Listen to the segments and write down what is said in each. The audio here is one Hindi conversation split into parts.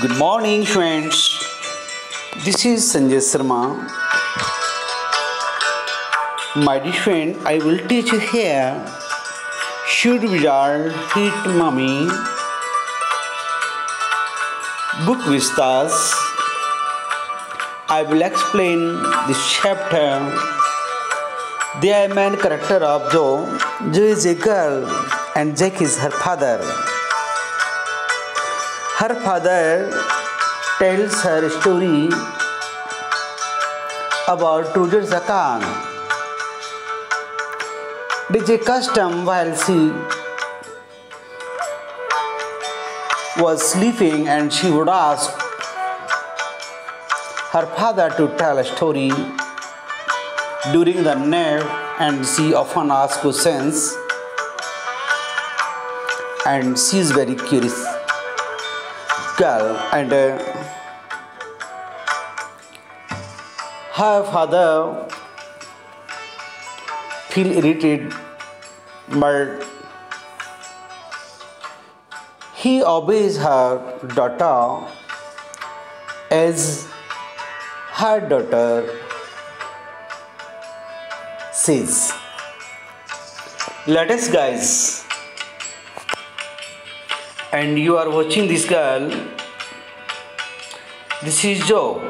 Good morning, friends. This is Sanjay Sharma. My dear friend, I will teach you here. Should wizard hit mummy? Book Vistas. I will explain this chapter. The main character of Joe. Joe is a girl and Jack is her father. Her father tells her a story about Roger Zakan. It is a custom while she was sleeping and she would ask her father to tell a story during the night, and she often asks questions and she is very curious girl, and her father feel irritated, but he obeys her daughter as her daughter says. Let us, guys, and you are watching this girl. This is Joe.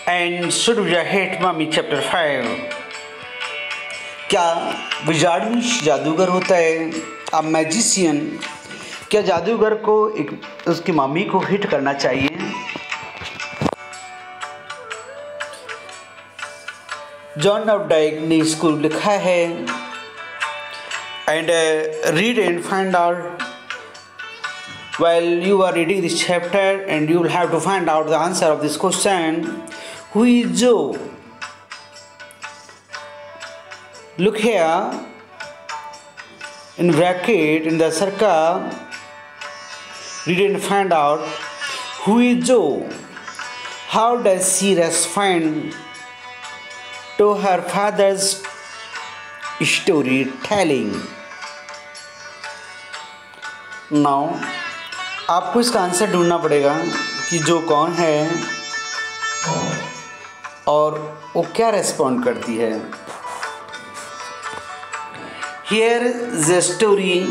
And should we hate mommy chapter 5. क्या विजार्ड में जादूगर होता है? अब मैजिशियन, क्या जादूगर को उसकी मम्मी को हिट करना चाहिए? जॉन अपडाइक ने इसको लिखा है, and read and find out. While you are reading this chapter, and you will have to find out the answer of this question. Who is Joe? Look here in bracket in the circle. Read and find out who is Joe. How does she respond to her father's storytelling? Now, आपको इसका आंसर ढूंढना पड़ेगा कि जो कौन है और वो क्या रेस्पॉन्ड करती है. Here is a story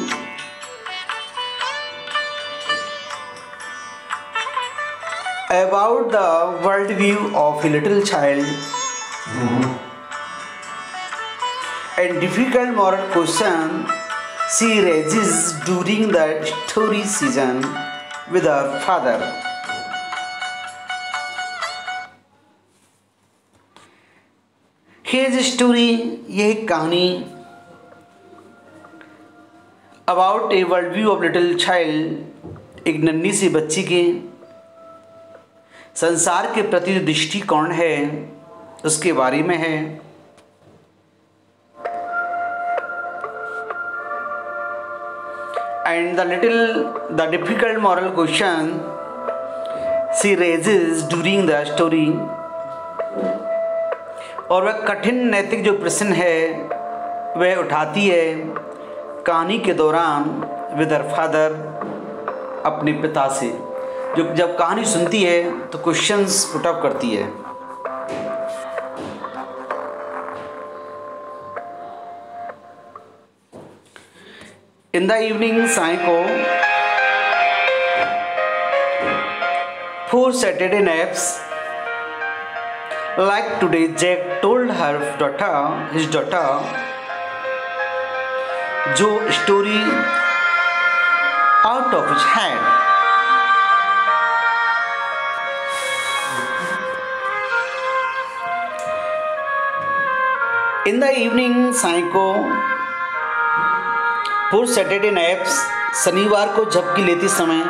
about the worldview of a little child and difficult moral question she raises during the story season with her father. Here is a story, यह एक कहानी about a worldview of little child, एक नन्ही सी बच्ची के संसार के प्रति जो दृष्टिकोण है उसके बारे में है. And the difficult moral question she raises during the story, और वह कठिन नैतिक जो प्रश्न है वह उठाती है कहानी के दौरान विद हर फादर, अपने पिता से. जब कहानी सुनती है तो क्वेश्चंस पुट अप करती है. In the evening, साई को 4 Saturday naps. Like today, Jack told his daughter, जो story out of his head. In the evening, Sai को 4 Saturday naps, शनिवार को झपकी लेती समय,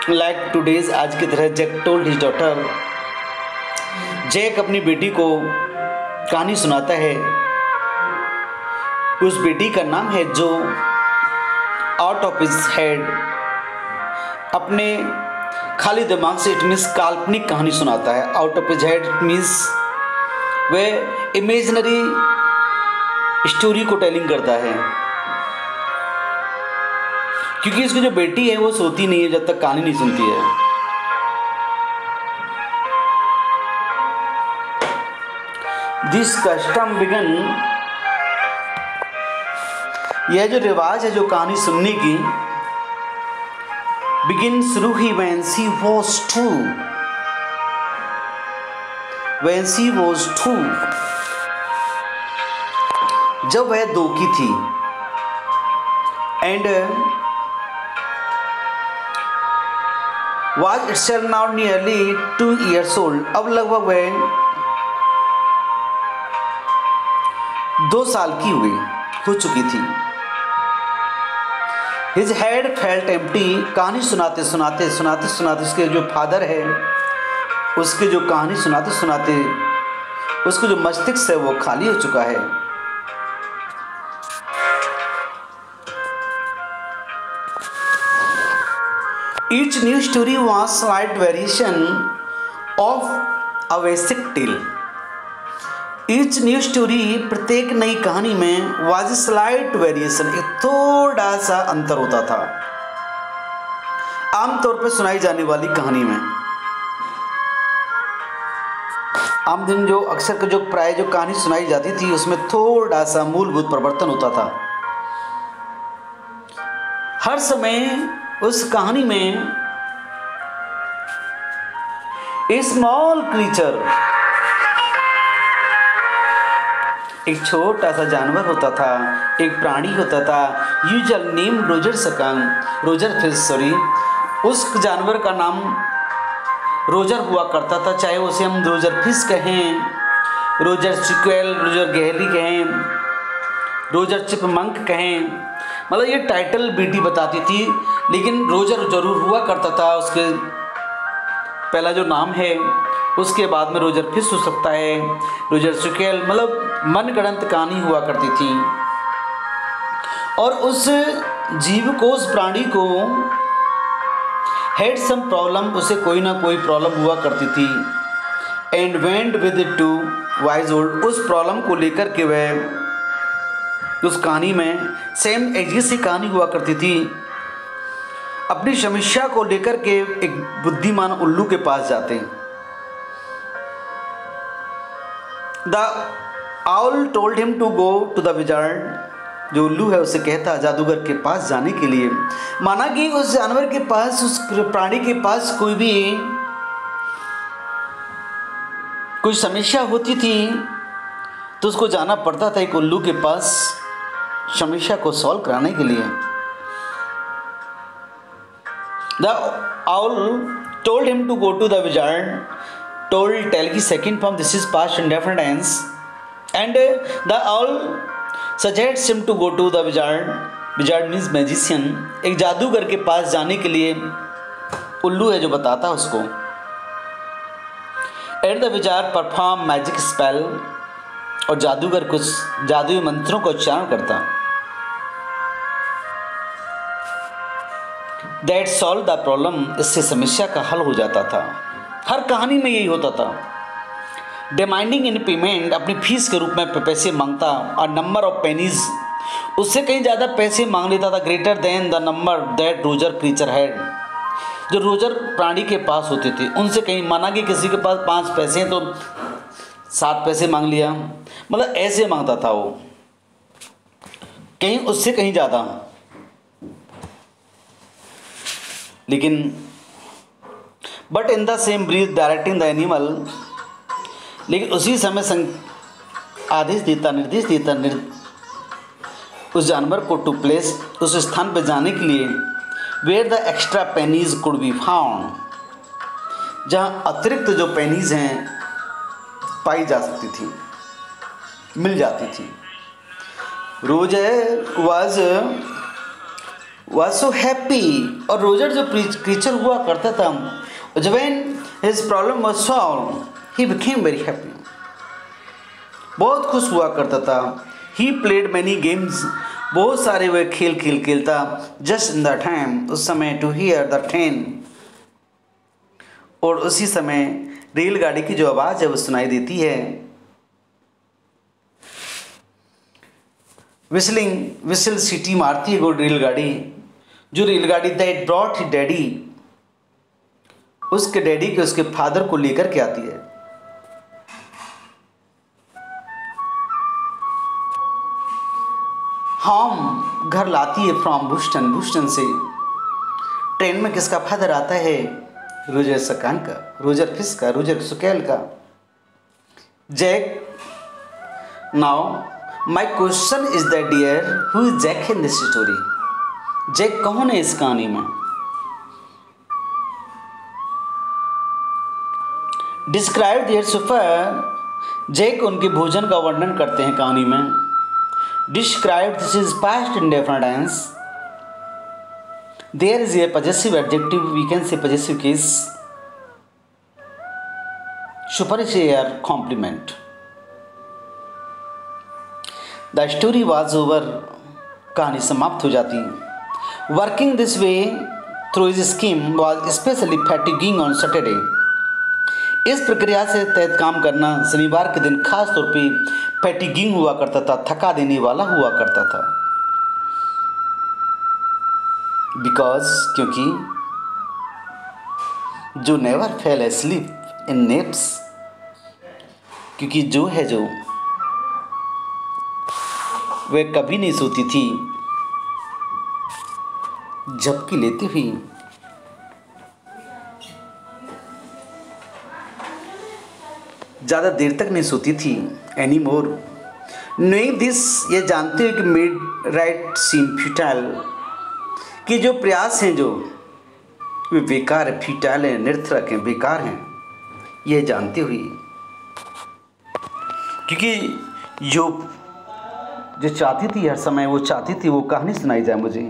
like today's, आज की तरह, Jack told his daughter, Jack अपनी बेटी को कहानी सुनाता है. उस बेटी का नाम है जो. आउट ऑफ हिज हेड, अपने खाली दिमाग से, इट मीन्स काल्पनिक कहानी सुनाता है. Out of his head it means वह इमेजिनरी स्टोरी को टेलिंग करता है. क्योंकि इसकी जो बेटी है वो सोती नहीं है जब तक कहानी नहीं सुनती है। दिस कस्टम बिगन, यह जो रिवाज है जो कहानी सुनने की, बिगिन शुरू ही when she was two, जब वह 2 की थी, and was itself now nearly 2 years old, अब लगभग वह 2 साल की हो चुकी थी। His head felt empty, कहानी सुनाते उसके जो फादर है उसके जो कहानी सुनाते उसको जो मस्तिष्क है वो खाली हो चुका है। Each new story was slight variation of a basic tale. Each new story, प्रत्येक नई कहानी में was slight variation, एक थोड़ा सा अंतर होता था आमतौर पर सुनाई जाने वाली कहानी में। आम दिन जो अक्सर जो प्राय जो कहानी सुनाई जाती थी उसमें थोड़ा सा मूलभूत परिवर्तन होता था। हर समय उस कहानी में ए स्मॉल क्रीचर, एक छोटा सा जानवर होता था, एक प्राणी होता था, यूजुअल नेम रोजर फिश, उस जानवर का नाम रोजर हुआ करता था, चाहे उसे हम रोजर फिश कहें, रोजर सिक्वेल, रोजर गहरी कहें, रोजर चिपमंक कहें, मतलब ये टाइटल बेटी बताती थी, लेकिन रोजर जरूर हुआ करता था। उसके पहला जो नाम है उसके बाद में रोजर फिश हो सकता है, रोजर सिक्वेल, मतलब मनगढ़ंत कहानी हुआ करती थी। और उस जीव को, उस प्राणी को हैड सम प्रॉब्लम, उसे कोई ना कोई प्रॉब्लम हुआ करती थी। And went with it to wise old, उस प्रॉब्लम को लेकर के वह उस कहानी में सेम एजी सी कहानी हुआ करती थी। अपनी समस्या को लेकर के एक बुद्धिमान उल्लू के पास जाते हैं। The owl told him to go to the wizard, जो उल्लू है उसे कहता जादूगर के पास जाने के लिए। माना कि उस जानवर के पास, उस प्राणी के पास कोई समस्या होती थी तो उसको जाना पड़ता था एक उल्लू के पास समस्या को सॉल्व कराने के लिए। The owl told him to go to the wizard, told tell की second form, this is past indefinite tense, and the owl suggests him to go to the wizard, wizard means magician, एक जादूगर के पास जाने के लिए उल्लू है जो बताता है उसको। At the wizard perform magic spell, और जादूगर कुछ जादुई मंत्रों का उच्चारण करता। दैट सॉल्व द प्रॉब्लम, इससे समस्या का हल हो जाता था। हर कहानी में यही होता था। डिमांडिंग इन पेमेंट, अपनी फीस के रूप में पैसे मांगता, और नंबर ऑफ पेनीज, उससे कहीं ज़्यादा पैसे मांग लेता था, greater than the number that Roger creature had, जो रोजर प्राणी के पास होते थे उनसे कहीं। माना कि किसी के पास 5 पैसे हैं तो 7 पैसे मांग लिया, मतलब ऐसे मांगता था वो, कहीं उससे कहीं ज़्यादा। लेकिन but in the same breath directing the animal, लेकिन उसी समय आदेश देता, निर्देश देता उस जानवर को टू प्लेस, उस स्थान पर जाने के लिए, where the extra pennies could be found, जहाँ अतिरिक्त जो पेनीज हैं पाई जा सकती थी, मिल जाती थी। रोजर was so happy, और रोजर जो क्रीचर हुआ करता था, जब his problem was solved, he became very happy, बहुत खुश हुआ करता था। he played many games, बहुत सारे वह खेल खेलता। just in the time, उस समय to hear the train, और उसी समय रेलगाड़ी की जो आवाज़ है वो सुनाई देती है। विसल सीटी मारती है वो रेलगाड़ी, जो रेलगाड़ी दैट ब्रॉट ही डैडी, उसके डैडी के उसके फादर को लेकर के आती है। होम घर लाती है फ्रॉम बूस्टन, बूस्टन से। ट्रेन में किसका फादर आता है? रोजर सकान का, रोजर फिश का, रोजर सुकेल का। Jack, now my question is that dear, who is Jack in this story? Jack कौन है इस कहानी में? डिस्क्राइब देयर सुपर, जैक उनके भोजन का वर्णन करते हैं कहानी में। Describe this is past indefinite tense. There is a possessive adjective, we can say possessive case. Super is air complement. The story was over, कहानी समाप्त हो जाती। Working this way through his scheme was specially fatiguing on Saturday. इस प्रक्रिया से तहत काम करना शनिवार के दिन खास तौर पे फैटिगिंग हुआ करता था, थका देने वाला हुआ करता था। बिकॉज, क्योंकि जो नेवर फेल एस्लीप इन नेप्स, क्योंकि जो है जो वह कभी नहीं सोती थी झपकी लेती हुई। ज़्यादा देर तक नहीं सोती थी। एनी मोर नोइंग दिस, ये जानते हुए कि मेड राइट सीम फ्यूटाइल, कि जो प्रयास हैं जो वे बेकार है, फ्यूटाइल हैं, निरर्थक हैं, बेकार हैं, यह जानते हुए। क्योंकि जो चाहती थी हर समय, वो चाहती थी वो कहानी सुनाई जाए मुझे।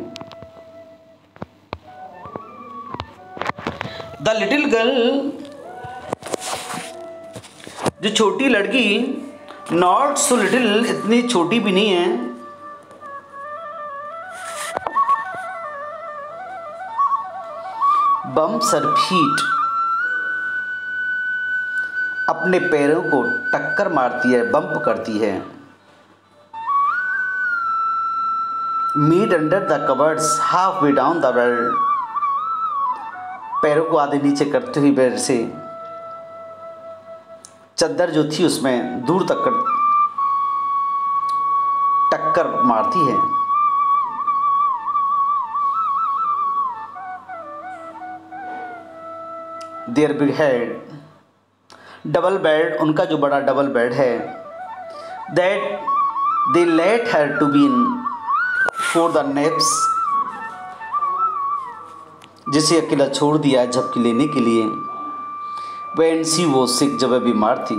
द लिटिल गर्ल, जो छोटी लड़की, नॉट सो लिटिल, इतनी छोटी भी नहीं है, बम्प्स हर फीट, अपने पैरों को टक्कर मारती है, बम्प करती है। Made under the covers half way down the bed, पैरों को आधे नीचे करते हुए बेड से चद्दर जो थी उसमें दूर तक टक्कर मारती है। Their big head, double bed, उनका जो बड़ा डबल बेड है। That they let her to be in for the naps, जिसे अकेला छोड़ दिया झपकी लेने के लिए। When she was sick, जब वह बीमार थी।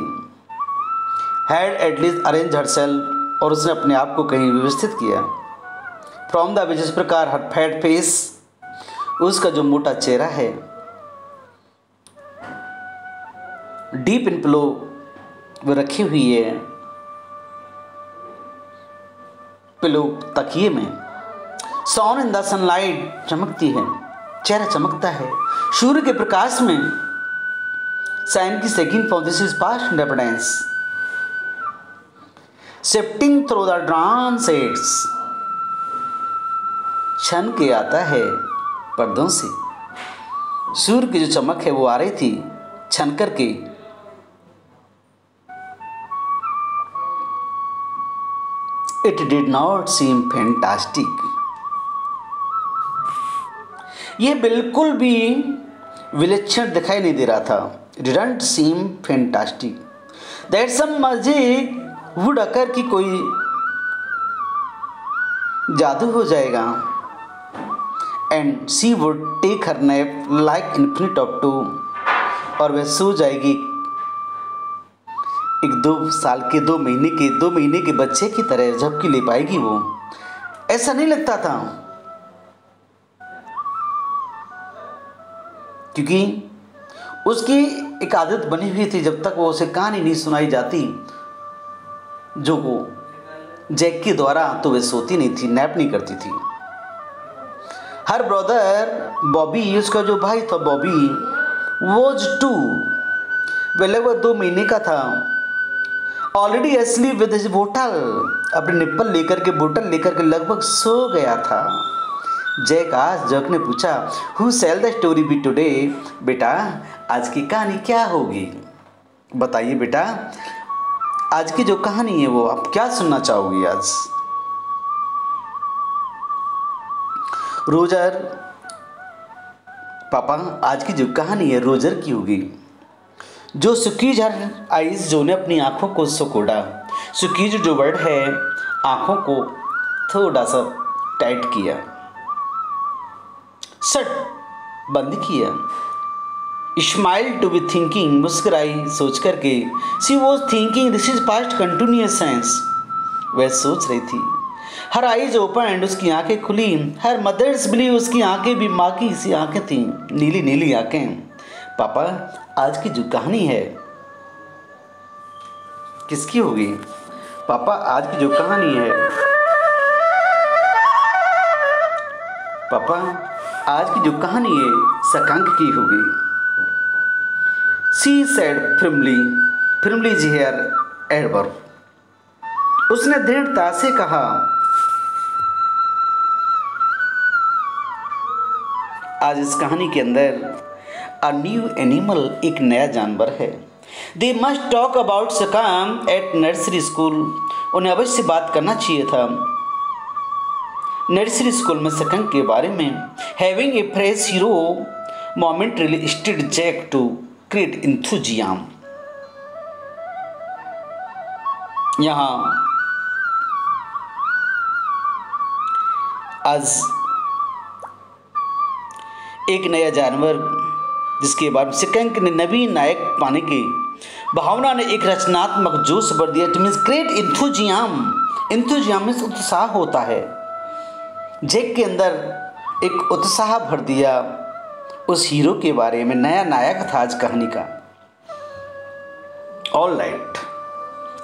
Had at least arranged herself, और उसने अपने आप को कहीं व्यवस्थित किया। From the, जिस प्रकार her fat face, उसका जो मोटा चेहरा है। Deep in pillow, वो रखी हुई है पिलो तकिए में। Shone in the sunlight, चमकती है, चेहरा चमकता है सूर्य के प्रकाश में। साइन की second form, this is past indefinite. Shifting through the transects, छन के आता है पर्दों से। सूर्य की जो चमक है वो आ रही थी छन करके। It did not seem fantastic, यह बिल्कुल भी विलक्षण दिखाई नहीं दे रहा था। Didn't seem fantastic that some magic would occur, कि कोई जादू हो जाएगा। And she would take her nap like infinite of two, और वह सो जाएगी एक 2 साल के 2 महीने के बच्चे की तरह झपकी ले पाएगी वो। ऐसा नहीं लगता था, क्योंकि उसकी एक आदत बनी हुई थी, जब तक वो उसे कहानी नहीं सुनाई जाती जो वो जैक के द्वारा, तो वह सोती नहीं थी, नैप नहीं करती थी। हर ब्रदर बॉबी, उसका जो भाई था बॉबी, वॉज 2, वह लगभग 2 महीने का था। ऑलरेडी एस्लीप विद हिज बोतल, अपनी निप्पल लेकर के, बोतल लेकर के लगभग सो गया था। जैक ने पूछा, who shall the story be today? बेटा आज की कहानी क्या होगी? बताइए बेटा, आज की जो कहानी है वो आप क्या सुनना चाहोगी आज? रोजर, पापा आज की जो कहानी है रोजर की होगी। जो सुकीज हर आइज, जो ने अपनी आंखों को सिकोड़ा। सुकीज जो वर्ड है, आंखों को थोड़ा सा टाइट किया, सट बंद किया। स्माइल टू बी थिंकिंग, मुस्कुराई सोच करके। She was thinking this is past continuous sense, वह सोच रही थी। हर आईज ओपन, उसकी आंखें खुली। हर मदर्स बिलीव, उसकी आंखें भी माँ की सी आंखें थीं, नीली नीली आंखें। पापा आज की जो कहानी है किसकी होगी? पापा आज की जो कहानी है, पापा आज की जो कहानी है शशांक की होगी। शी सेड फिर्मली जी हेयर एडवर्ब, उसने दृढ़ता से कहा। आज इस कहानी के अंदर अ न्यू एनिमल, एक नया जानवर है। They must talk about Shashank at nursery school, उन्हें अवश्य बात करना चाहिए था नर्सरी स्कूल में शशांक के बारे में। Having a fresh hero momentarily steed Jack to create enthusiasm. यहाँ आज एक नया जानवर जिसके बाद शशांक ने नवीन नायक पाने की भावना ने एक रचनात्मक जोश भर दिया। इट मीन्स ग्रेट इंथुजियाम में उत्साह होता है। जैक के अंदर एक उत्साह भर दिया उस हीरो के बारे में। नया नायक था आज कहानी का। ऑल राइट,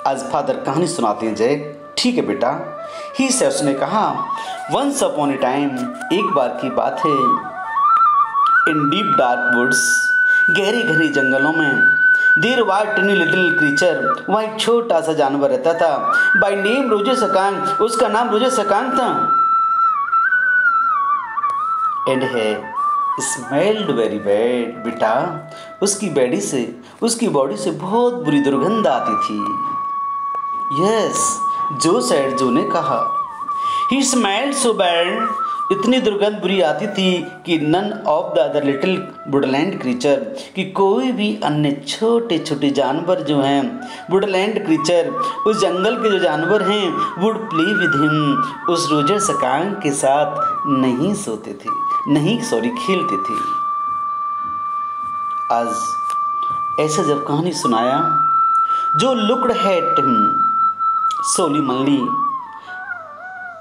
आज फादर कहानी सुनाते हैं जैक। ठीक है बेटा, ही से उसने कहा। वंस अपॉन ए टाइम, एक बार की बात है। इन डीप डार्क वुड्स, गहरी गहरी जंगलों में, there was tiny little creature, वहाँ एक छोटा सा जानवर रहता था। बाय नेम रोजर शशांक, उसका नाम रोजर शशांक था। एंड है स्मेल्ड वेरी बैड, बेटा उसकी बॉडी से बहुत बुरी दुर्गंध आती थी। यस, जो ने कहा। ही स्मेल्ड सो बैड, इतनी दुर्गंध बुरी आती थी कि none of the other little woodland creature, कि कोई भी अन्य छोटे छोटे जानवर जो हैं, वुडलैंड क्रीचर, उस जंगल के जो जानवर हैं, वुड प्ले विद हिम, उस रोजर शशांक के साथ नहीं सोते थे, खेलते थे। आज ऐसा जब कहानी सुनाया, जो लुक्ड एट हिम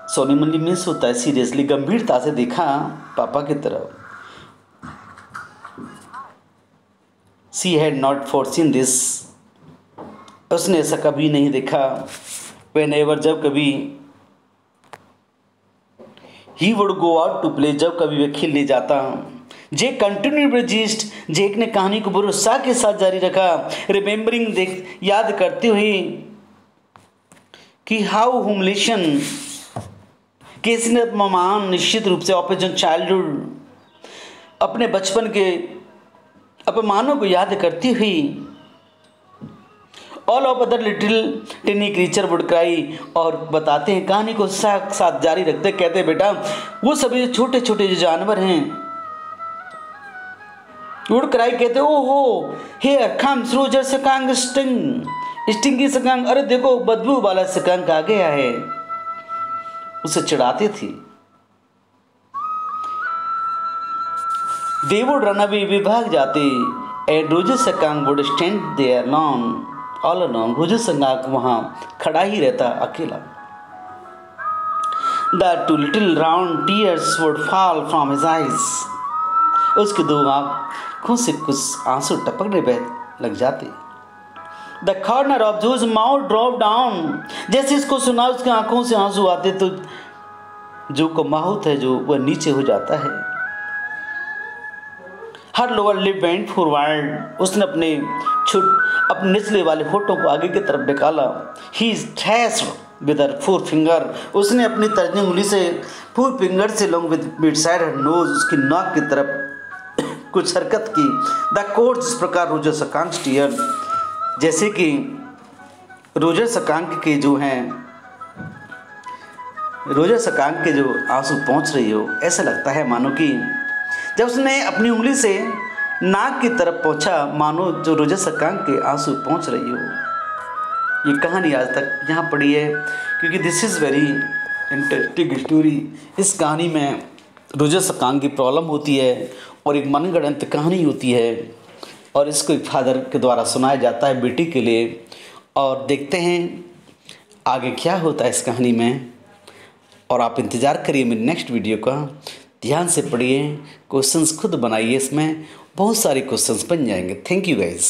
सोलीमनली मिस होता है, सीरियसली, गंभीरता से देखा पापा की तरफ। She had not foreseen this, उसने ऐसा कभी नहीं देखा। व्हेनेवर, जब कभी, he would go out to play, जब कभी वह खेलने जाता। जैक कंटिन्यू रजिस्ट, जैक ने कहानी को बड़े उत्साह के साथ जारी रखा। रिमेम्बरिंग, याद करते हुए कि हाउ ह्यूमिलिएशन, केसी ने अपमान, निश्चित रूप से ऑपरेशन चाइल्डहुड, अपने बचपन के अपमानों को याद करती हुई। All of other little टिनी creature would cry, और बताते हैं कहानी को साथ जारी रखते, कहते हैं बेटा वो सभी छोटे छोटे जो जानवर हैं वुड क्राई, कहते ओहो here comes Roger Shashank stingy Shashank, अरे देखो बदबू वाला शशांक आ गया है। उसे चिढ़ाते थे। दे वुड रन अवे, वे भाग जाते। And Roger Shashank would stand there all alone, Roger Shashank वहां खड़ा ही रहता अकेला। The two little round tears would fall from his eyes, उसके दो आंखों से कुछ आंसू टपकने लग जाते। The corner of Joe's mouth drop down, जैसे इसको सुना उसकी आंखों से आंसू आते तो जो को माउथ है जो वह नीचे हो जाता है। हर लोअर लिप वेंट फॉरवर्ड, उसने अपने निचले वाले होठों को आगे की तरफ निकाला। ही थ्रेस्ड विद हर फोर फिंगर, उसने अपनी तर्जनी उंगली से फोर फिंगर से long with beside her nose, उसकी नाक की तरफ कुछ हरकत की। द कोर्ट, जिस प्रकार रोजर सकांक स्टीयर, जैसे कि रोजर सकांक के जो हैं, रोजर सकांक के जो आंसू पहुंच रही हो, ऐसा लगता है मानो कि जब उसने अपनी उंगली से नाक की तरफ पहुंचा, मानो जो रोजर सकांक के आंसू पहुंच रही हो। ये कहानी आज तक यहाँ पढ़ी है क्योंकि this is very interesting story. इस कहानी में रोजर सकांक की प्रॉब्लम होती है और एक मनगढ़ंत कहानी होती है और इसको एक फादर के द्वारा सुनाया जाता है बेटी के लिए। और देखते हैं आगे क्या होता है इस कहानी में, और आप इंतज़ार करिए मेरी नेक्स्ट वीडियो का। ध्यान से पढ़िए, क्वेश्चंस खुद बनाइए, इसमें बहुत सारे क्वेश्चंस बन जाएंगे। Thank you guys.